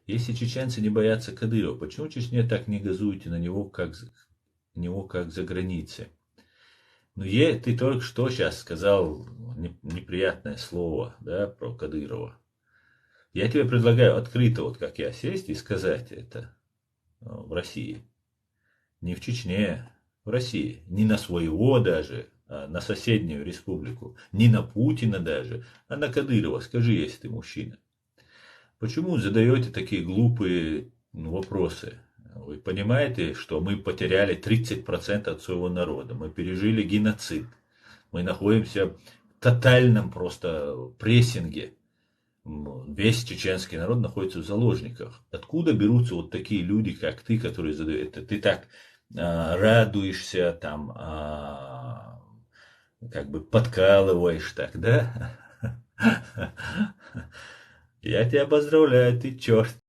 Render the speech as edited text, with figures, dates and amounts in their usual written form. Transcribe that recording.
Если чеченцы не боятся Кадырова, почему в Чечне так не газуете на него, как за границей? Ну, ты только что сейчас сказал неприятное слово, да, про Кадырова. Я тебе предлагаю открыто, вот как я, сесть и сказать это в России. Не в Чечне, в России. Не на своего даже, а на соседнюю республику. Не на Путина даже, а на Кадырова. Скажи, если ты мужчина. Почему задаете такие глупые вопросы? Вы понимаете, что мы потеряли 30% от своего народа. Мы пережили геноцид. Мы находимся в тотальном просто прессинге. Весь чеченский народ находится в заложниках. Откуда берутся вот такие люди, как ты, которые задают это? Ты так радуешься, там, как бы подкалываешь так, да? Я тебя поздравляю, ты черт.